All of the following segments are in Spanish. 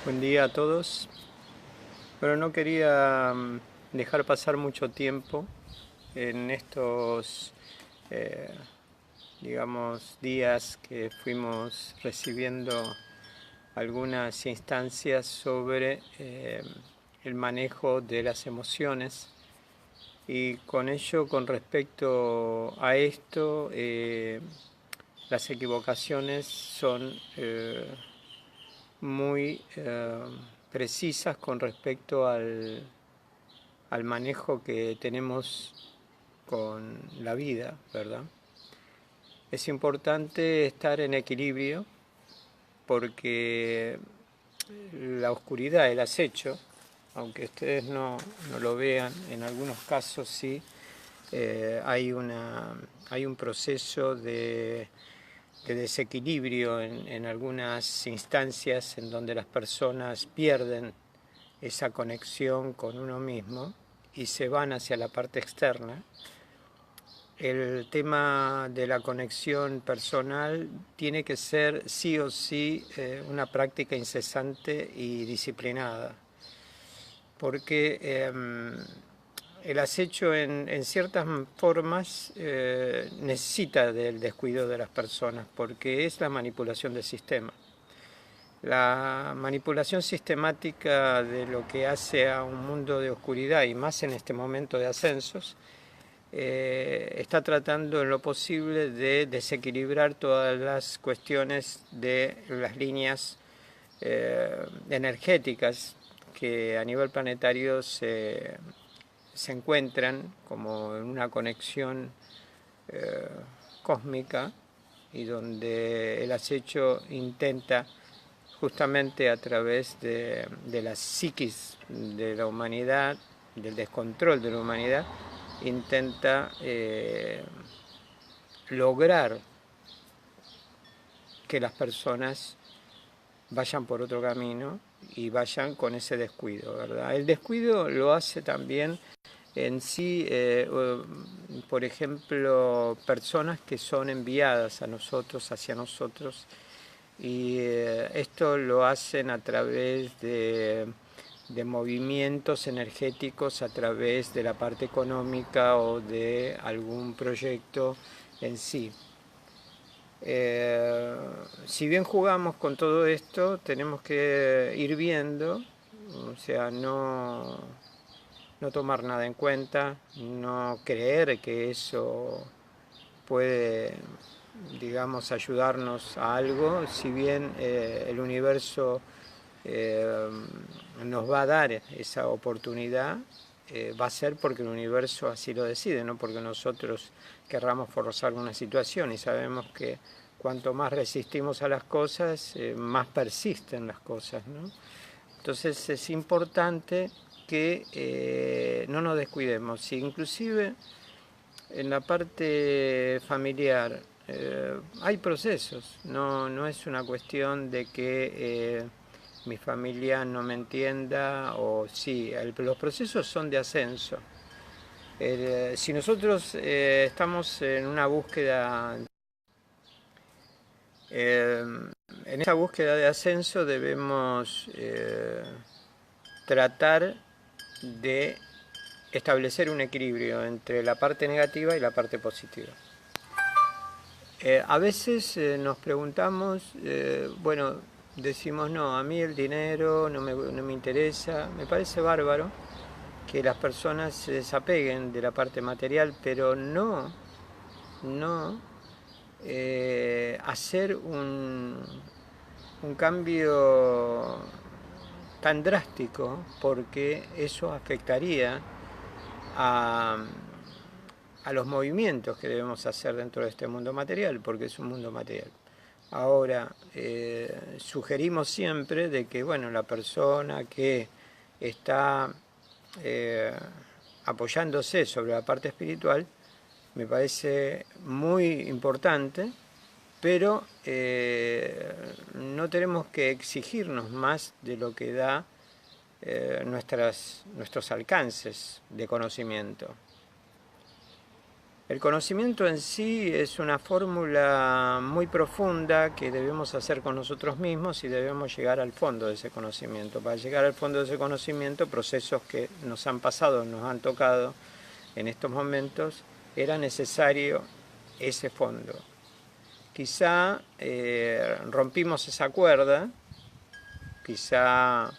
Buen día a todos. Pero no quería dejar pasar mucho tiempo en estos, eh, digamos, días que fuimos recibiendo algunas instancias sobre el manejo de las emociones. Y con ello, con respecto a esto, las equivocaciones son muy precisas con respecto al manejo que tenemos con la vida, ¿verdad? Es importante estar en equilibrio porque la oscuridad, el acecho, aunque ustedes no lo vean, en algunos casos sí, hay un proceso de desequilibrio en algunas instancias en donde las personas pierden esa conexión con uno mismo y se van hacia la parte externa. El tema de la conexión personal tiene que ser sí o sí una práctica incesante y disciplinada, porque el acecho en ciertas formas necesita del descuido de las personas, porque es la manipulación del sistema. La manipulación sistemática de lo que hace a un mundo de oscuridad, y más en este momento de ascensos, está tratando en lo posible de desequilibrar todas las cuestiones de las líneas energéticas que a nivel planetario se encuentran como en una conexión cósmica, y donde el acecho intenta justamente a través de la psiquis de la humanidad, del descontrol de la humanidad, intenta lograr que las personas vayan por otro camino y vayan con ese descuido, ¿verdad? El descuido lo hace también en sí, por ejemplo, personas que son enviadas a nosotros, hacia nosotros, y esto lo hacen a través de movimientos energéticos, a través de la parte económica o de algún proyecto en sí. Si bien jugamos con todo esto, tenemos que ir viendo, o sea, no tomar nada en cuenta, no creer que eso puede, digamos, ayudarnos a algo, si bien el universo nos va a dar esa oportunidad, va a ser porque el universo así lo decide, no porque nosotros querramos forzar una situación, y sabemos que cuanto más resistimos a las cosas, más persisten las cosas, ¿no? Entonces es importante que no nos descuidemos, inclusive en la parte familiar hay procesos, no es una cuestión de que mi familia no me entienda o sí, los procesos son de ascenso. Si nosotros estamos en una búsqueda, eh, en esa búsqueda de ascenso debemos tratar de establecer un equilibrio entre la parte negativa y la parte positiva. A veces nos preguntamos, bueno, decimos, no, a mí el dinero no me interesa, me parece bárbaro que las personas se desapeguen de la parte material, pero no hacer un cambio tan drástico, porque eso afectaría a, a los movimientos que debemos hacer dentro de este mundo material, porque es un mundo material. Ahora, sugerimos siempre de que, bueno, la persona que está apoyándose sobre la parte espiritual, me parece muy importante, pero no tenemos que exigirnos más de lo que da nuestros alcances de conocimiento. El conocimiento en sí es una fórmula muy profunda que debemos hacer con nosotros mismos y debemos llegar al fondo de ese conocimiento. Para llegar al fondo de ese conocimiento, procesos que nos han pasado, nos han tocado en estos momentos, era necesario ese fondo. Quizá rompimos esa cuerda, quizá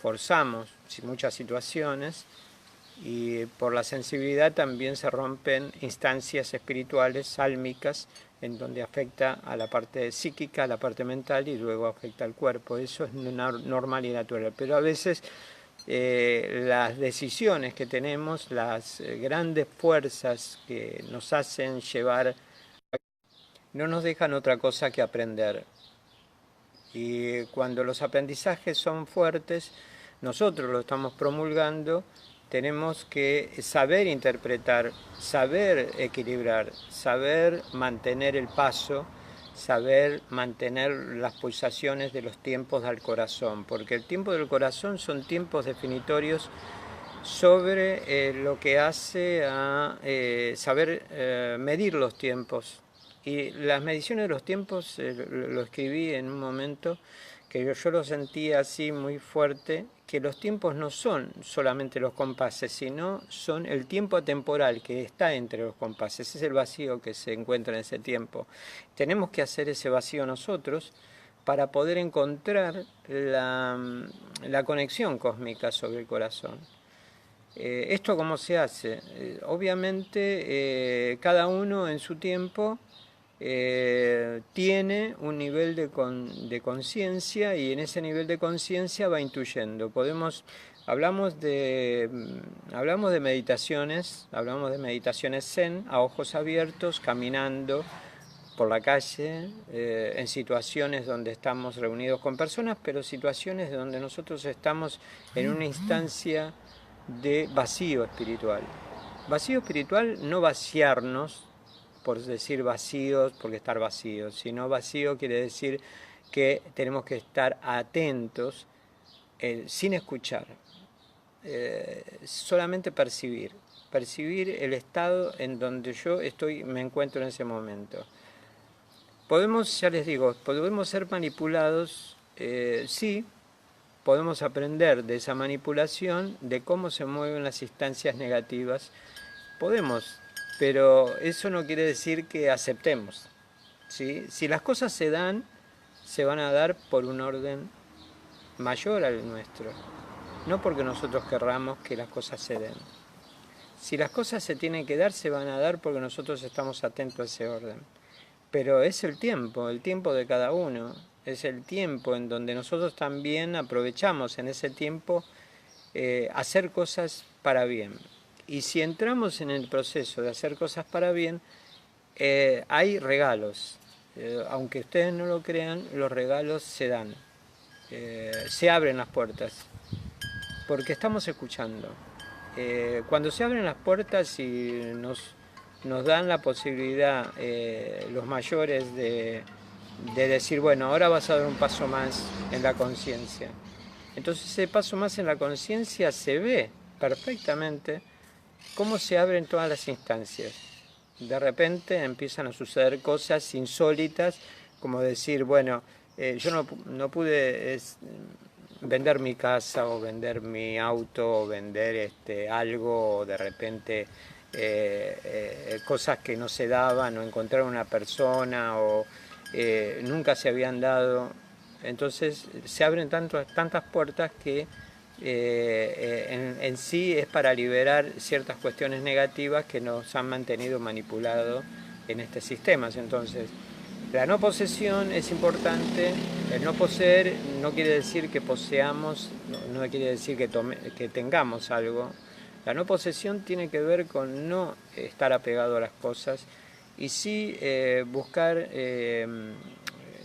forzamos muchas situaciones, y por la sensibilidad también se rompen instancias espirituales, sálmicas, en donde afecta a la parte psíquica, a la parte mental y luego afecta al cuerpo. Eso es normal y natural. Pero a veces las decisiones que tenemos, las grandes fuerzas que nos hacen llevar, no nos dejan otra cosa que aprender. Y cuando los aprendizajes son fuertes, nosotros lo estamos promulgando, tenemos que saber interpretar, saber equilibrar, saber mantener el paso, saber mantener las pulsaciones de los tiempos del corazón, porque el tiempo del corazón son tiempos definitorios sobre lo que hace a saber medir los tiempos. Y las mediciones de los tiempos lo escribí en un momento que yo lo sentía así muy fuerte, que los tiempos no son solamente los compases, sino son el tiempo atemporal que está entre los compases, es el vacío que se encuentra en ese tiempo. Tenemos que hacer ese vacío nosotros para poder encontrar la conexión cósmica sobre el corazón. ¿Esto cómo se hace? Obviamente cada uno en su tiempo tiene un nivel de conciencia y en ese nivel de conciencia va intuyendo. Hablamos de meditaciones zen, a ojos abiertos, caminando por la calle, en situaciones donde estamos reunidos con personas, pero situaciones donde nosotros estamos en una instancia de vacío espiritual. Vacío espiritual, no vaciarnos, por decir vacíos, porque estar vacíos, sino vacío quiere decir que tenemos que estar atentos, sin escuchar, solamente percibir el estado en donde yo me encuentro en ese momento. Ya les digo, podemos ser manipulados, sí, podemos aprender de esa manipulación, de cómo se mueven las instancias negativas, podemos, pero eso no quiere decir que aceptemos, ¿sí? Si las cosas se dan, se van a dar por un orden mayor al nuestro, no porque nosotros querramos que las cosas se den. Si las cosas se tienen que dar, se van a dar porque nosotros estamos atentos a ese orden. Pero es el tiempo de cada uno, es el tiempo en donde nosotros también aprovechamos en ese tiempo hacer cosas para bien. Y si entramos en el proceso de hacer cosas para bien, hay regalos. Aunque ustedes no lo crean, los regalos se dan. Se abren las puertas, porque estamos escuchando. Cuando se abren las puertas y nos dan la posibilidad, los mayores, de decir, bueno, ahora vas a dar un paso más en la conciencia. Entonces ese paso más en la conciencia se ve perfectamente cómo se abren todas las instancias. De repente empiezan a suceder cosas insólitas, como decir, bueno, yo no pude vender mi casa o vender mi auto o vender algo, o de repente cosas que no se daban, o encontrar una persona, o nunca se habían dado. Entonces se abren tantas puertas que en sí es para liberar ciertas cuestiones negativas que nos han mantenido manipulados en este sistema. Entonces, la no posesión es importante. El no poseer no quiere decir que poseamos, no quiere decir que tengamos algo. La no posesión tiene que ver con no estar apegado a las cosas y sí buscar,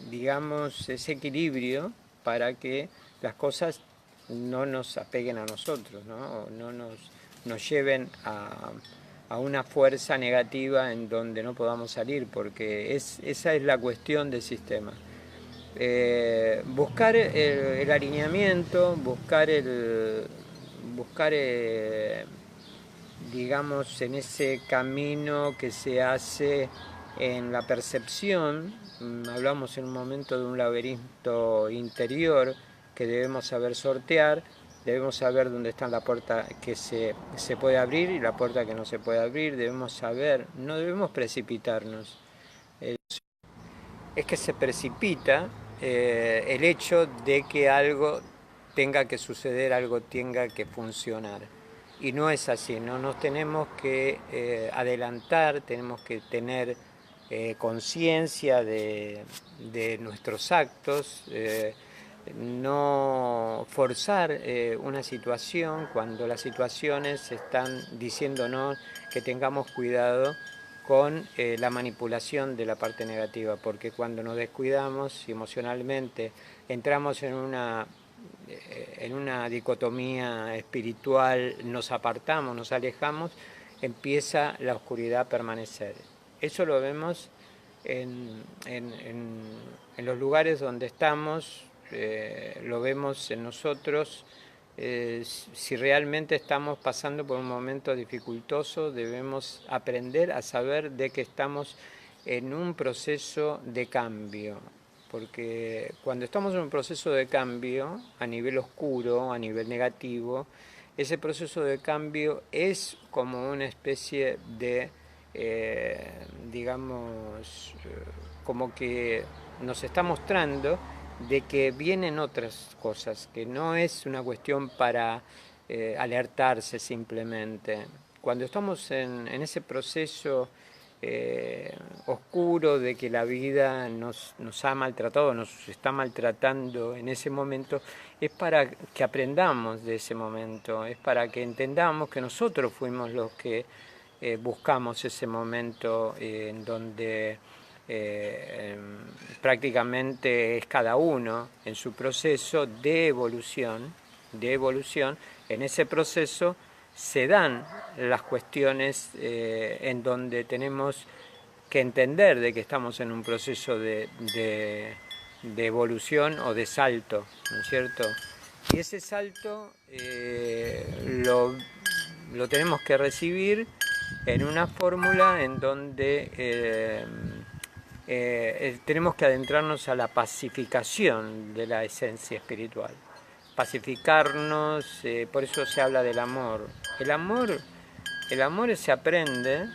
digamos, ese equilibrio para que las cosas no nos apeguen a nosotros, ¿no? O no nos lleven a una fuerza negativa en donde no podamos salir, porque esa es la cuestión del sistema. Buscar el alineamiento, buscar digamos, en ese camino que se hace en la percepción. Hablamos en un momento de un laberinto interior que debemos saber sortear, debemos saber dónde está la puerta que se puede abrir y la puerta que no se puede abrir, debemos saber, no debemos precipitarnos. Es que se precipita el hecho de que algo tenga que suceder, algo tenga que funcionar. Y no es así, no nos tenemos que adelantar, tenemos que tener conciencia de nuestros actos, no forzar una situación cuando las situaciones están diciéndonos que tengamos cuidado con la manipulación de la parte negativa, porque cuando nos descuidamos emocionalmente entramos en una dicotomía espiritual, nos apartamos, nos alejamos, empieza la oscuridad a permanecer. Eso lo vemos en los lugares donde estamos, lo vemos en nosotros. Si realmente estamos pasando por un momento dificultoso, debemos aprender a saber de que estamos en un proceso de cambio, porque cuando estamos en un proceso de cambio a nivel oscuro, a nivel negativo, ese proceso de cambio es como una especie de, digamos, como que nos está mostrando de que vienen otras cosas, que no es una cuestión para alertarse simplemente. Cuando estamos en ese proceso oscuro de que la vida nos ha maltratado, nos está maltratando en ese momento, es para que aprendamos de ese momento, es para que entendamos que nosotros fuimos los que buscamos ese momento en donde prácticamente es cada uno en su proceso de evolución. En ese proceso se dan las cuestiones en donde tenemos que entender de que estamos en un proceso de evolución o de salto, ¿no es cierto? Y ese salto lo tenemos que recibir en una fórmula en donde tenemos que adentrarnos a la pacificación de la esencia espiritual. Pacificarnos, por eso se habla del amor. El amor se aprende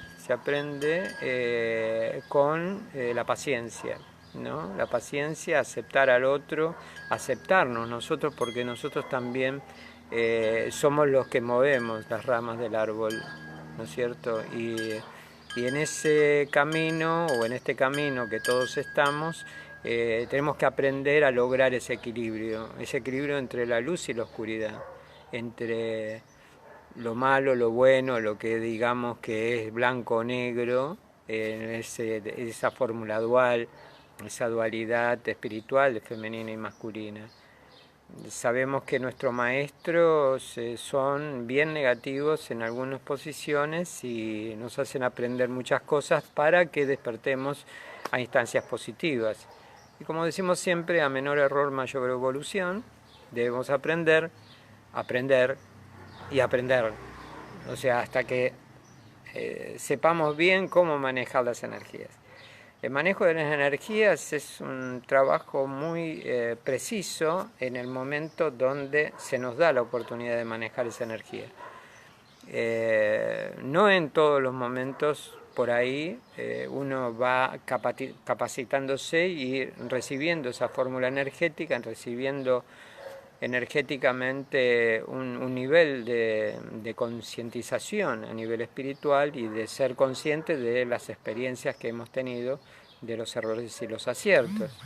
con la paciencia, ¿no? La paciencia, aceptar al otro, aceptarnos nosotros, porque nosotros también somos los que movemos las ramas del árbol, ¿no es cierto? Y en ese camino, o en este camino que todos estamos, tenemos que aprender a lograr ese equilibrio entre la luz y la oscuridad, entre lo malo, lo bueno, lo que digamos que es blanco o negro, en esa fórmula dual, esa dualidad espiritual de femenina y masculina. Sabemos que nuestros maestros son bien negativos en algunas posiciones y nos hacen aprender muchas cosas para que despertemos a instancias positivas. Y como decimos siempre, a menor error, mayor evolución. Debemos aprender y aprender. O sea, hasta que sepamos bien cómo manejar las energías. El manejo de las energías es un trabajo muy preciso en el momento donde se nos da la oportunidad de manejar esa energía. No en todos los momentos por ahí uno va capacitándose y recibiendo esa fórmula energética, recibiendo energéticamente un nivel de concientización a nivel espiritual y de ser consciente de las experiencias que hemos tenido, de los errores y los aciertos.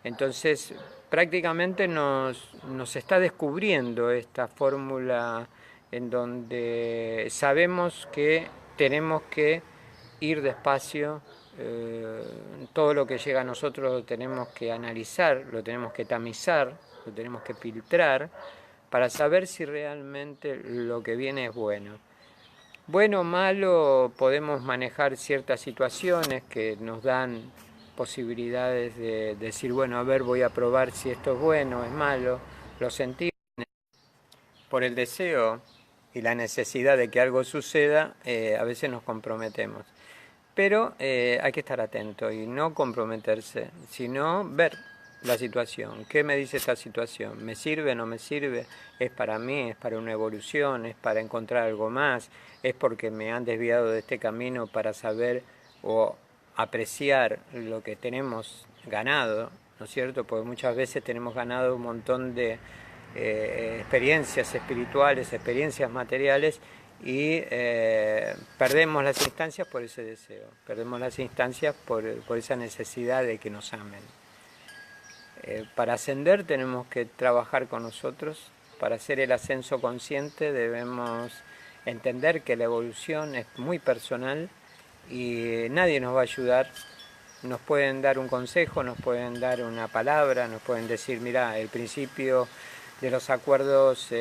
Entonces, prácticamente nos está descubriendo esta fórmula en donde sabemos que tenemos que ir despacio, todo lo que llega a nosotros lo tenemos que analizar, lo tenemos que tamizar, lo tenemos que filtrar para saber si realmente lo que viene es bueno. Bueno o malo, podemos manejar ciertas situaciones que nos dan posibilidades de decir, bueno, a ver, voy a probar si esto es bueno o es malo, lo sentimos por el deseo y la necesidad de que algo suceda, a veces nos comprometemos. Pero hay que estar atento y no comprometerse, sino ver la situación. ¿Qué me dice esta situación? ¿Me sirve, no me sirve? ¿Es para mí? ¿Es para una evolución? ¿Es para encontrar algo más? ¿Es porque me han desviado de este camino para saber o apreciar lo que tenemos ganado? ¿No es cierto? Porque muchas veces tenemos ganado un montón de experiencias espirituales, experiencias materiales, y perdemos las instancias por ese deseo, perdemos las instancias por esa necesidad de que nos amen. Para ascender tenemos que trabajar con nosotros, para hacer el ascenso consciente debemos entender que la evolución es muy personal y nadie nos va a ayudar. Nos pueden dar un consejo, nos pueden dar una palabra, nos pueden decir, mira, el principio de los acuerdos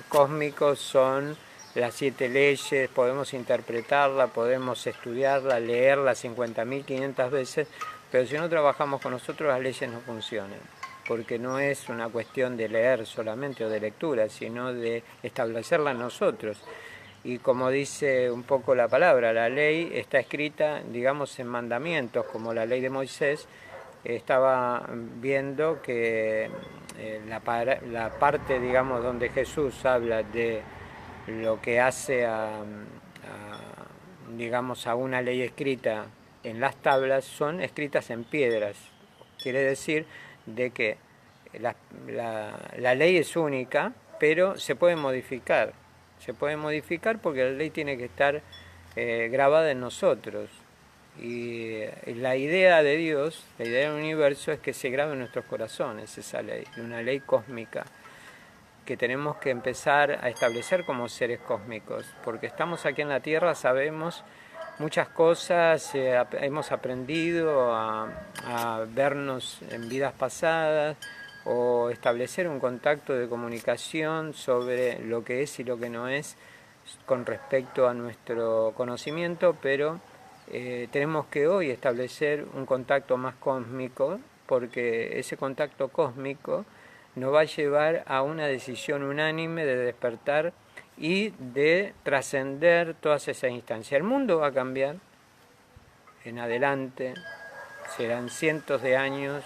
cósmicos son las 7 leyes, podemos interpretarla, podemos estudiarla, leerla 50.500 veces, pero si no trabajamos con nosotros las leyes no funcionan, porque no es una cuestión de leer solamente o de lectura, sino de establecerla nosotros. Y como dice un poco la palabra, la ley está escrita, digamos, en mandamientos, como la ley de Moisés. Estaba viendo que la parte, digamos, donde Jesús habla de lo que hace digamos, a una ley escrita en las tablas, son escritas en piedras. Quiere decir de que la ley es única, pero se puede modificar. Se puede modificar porque la ley tiene que estar grabada en nosotros. Y la idea de Dios, la idea del universo es que se grabe en nuestros corazones esa ley, una ley cósmica que tenemos que empezar a establecer como seres cósmicos, porque estamos aquí en la Tierra, sabemos muchas cosas, hemos aprendido a vernos en vidas pasadas o establecer un contacto de comunicación sobre lo que es y lo que no es con respecto a nuestro conocimiento, pero tenemos que hoy establecer un contacto más cósmico, porque ese contacto cósmico nos va a llevar a una decisión unánime de despertar y de trascender todas esas instancias. El mundo va a cambiar en adelante, serán cientos de años,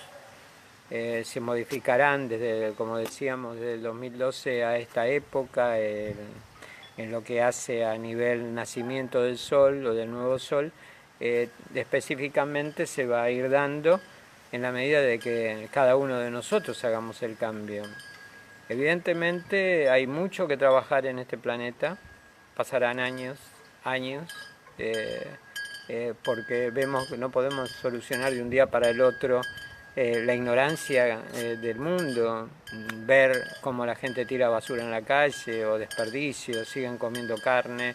se modificarán desde, como decíamos, desde el 2012 a esta época, en lo que hace a nivel nacimiento del Sol o del nuevo Sol, específicamente se va a ir dando en la medida de que cada uno de nosotros hagamos el cambio. Evidentemente hay mucho que trabajar en este planeta, pasarán años, porque vemos que no podemos solucionar de un día para el otro la ignorancia del mundo, ver cómo la gente tira basura en la calle o desperdicio, siguen comiendo carne,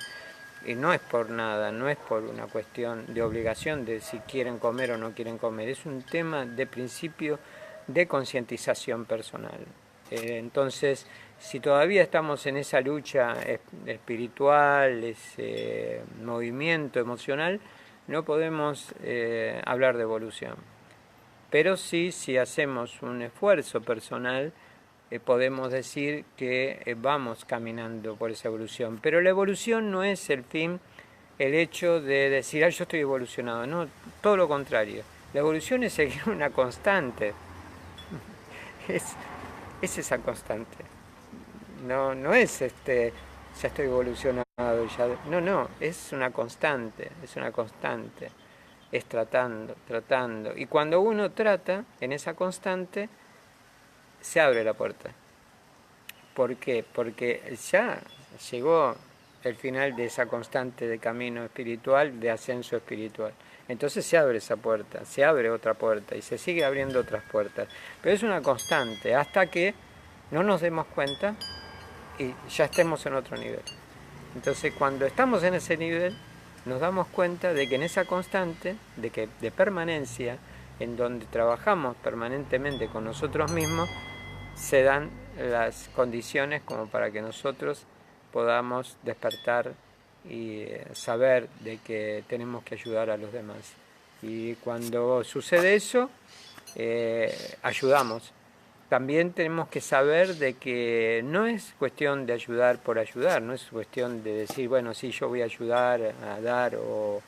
y no es por nada, no es por una cuestión de obligación de si quieren comer o no quieren comer, es un tema de principio de concientización personal. Entonces, si todavía estamos en esa lucha espiritual, ese movimiento emocional, no podemos hablar de evolución. Pero sí, si hacemos un esfuerzo personal, podemos decir que vamos caminando por esa evolución. Pero la evolución no es el fin, el hecho de decir, yo estoy evolucionado. No, todo lo contrario. La evolución es seguir una constante. Es esa constante. No es ya estoy evolucionado. No, es una constante, es tratando. Y cuando uno trata en esa constante, se abre la puerta. ¿Por qué? Porque ya llegó el final de esa constante de camino espiritual, de ascenso espiritual. Entonces se abre esa puerta, se abre otra puerta y se sigue abriendo otras puertas. Pero es una constante hasta que no nos demos cuenta y ya estemos en otro nivel. Entonces cuando estamos en ese nivel nos damos cuenta de que en esa constante de permanencia, en donde trabajamos permanentemente con nosotros mismos, se dan las condiciones como para que nosotros podamos despertar y saber de que tenemos que ayudar a los demás. Y cuando sucede eso, ayudamos. también tenemos que saber de que no es cuestión de ayudar por ayudar, no es cuestión de decir, bueno, sí, yo voy a ayudar a dar o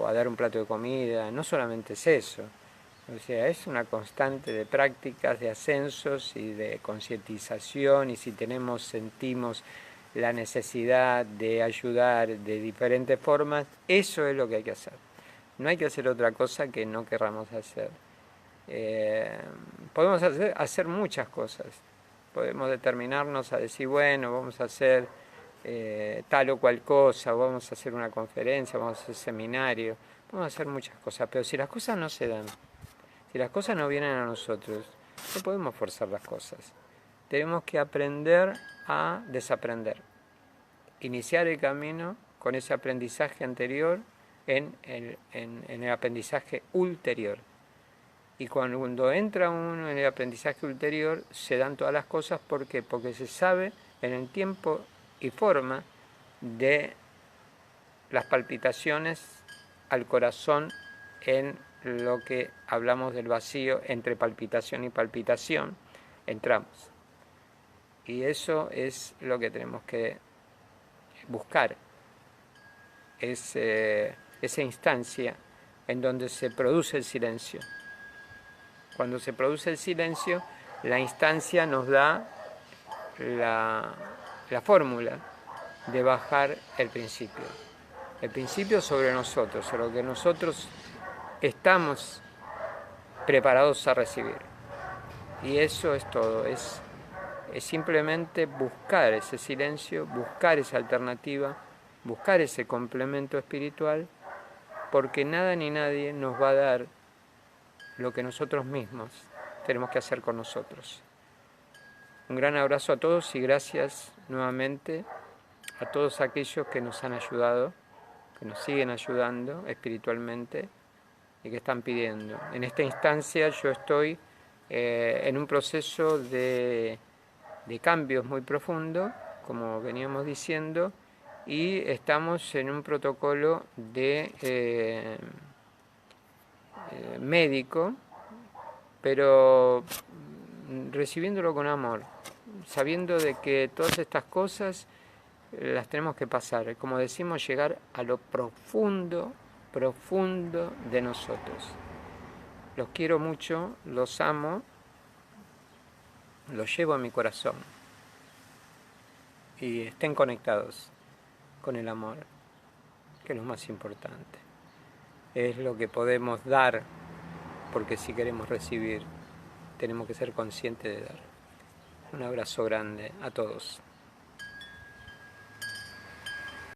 a dar un plato de comida, no solamente es eso. O sea, es una constante de prácticas, de ascensos y de concientización, y si sentimos la necesidad de ayudar de diferentes formas, eso es lo que hay que hacer. No hay que hacer otra cosa que no querramos hacer. Podemos hacer muchas cosas. Podemos determinarnos a decir, bueno, vamos a hacer tal o cual cosa, vamos a hacer una conferencia, vamos a hacer seminario, vamos a hacer muchas cosas, pero si las cosas no se dan, si las cosas no vienen a nosotros, no podemos forzar las cosas. Tenemos que aprender a desaprender. Iniciar el camino con ese aprendizaje anterior en el aprendizaje ulterior. Y cuando entra uno en el aprendizaje ulterior, se dan todas las cosas. ¿Por qué? Porque se sabe en el tiempo y forma de las palpitaciones al corazón en lo que hablamos del vacío entre palpitación y palpitación, entramos. Y eso es lo que tenemos que buscar, es esa instancia en donde se produce el silencio. Cuando se produce el silencio, la instancia nos da la fórmula de bajar el principio sobre nosotros, sobre lo que nosotros estamos preparados a recibir. Y eso es todo, es simplemente buscar ese silencio, buscar esa alternativa, buscar ese complemento espiritual, porque nada ni nadie nos va a dar lo que nosotros mismos tenemos que hacer con nosotros. Un gran abrazo a todos y gracias nuevamente a todos aquellos que nos han ayudado, que nos siguen ayudando espiritualmente y que están pidiendo. En esta instancia yo estoy en un proceso de cambios muy profundo, como veníamos diciendo, y estamos en un protocolo de médico, pero recibiéndolo con amor, sabiendo de que todas estas cosas las tenemos que pasar, como decimos, llegar a lo profundo de nosotros. Los quiero mucho, los amo, los llevo en mi corazón y estén conectados con el amor, que es lo más importante. Es lo que podemos dar, porque si queremos recibir, tenemos que ser conscientes de dar. Un abrazo grande a todos.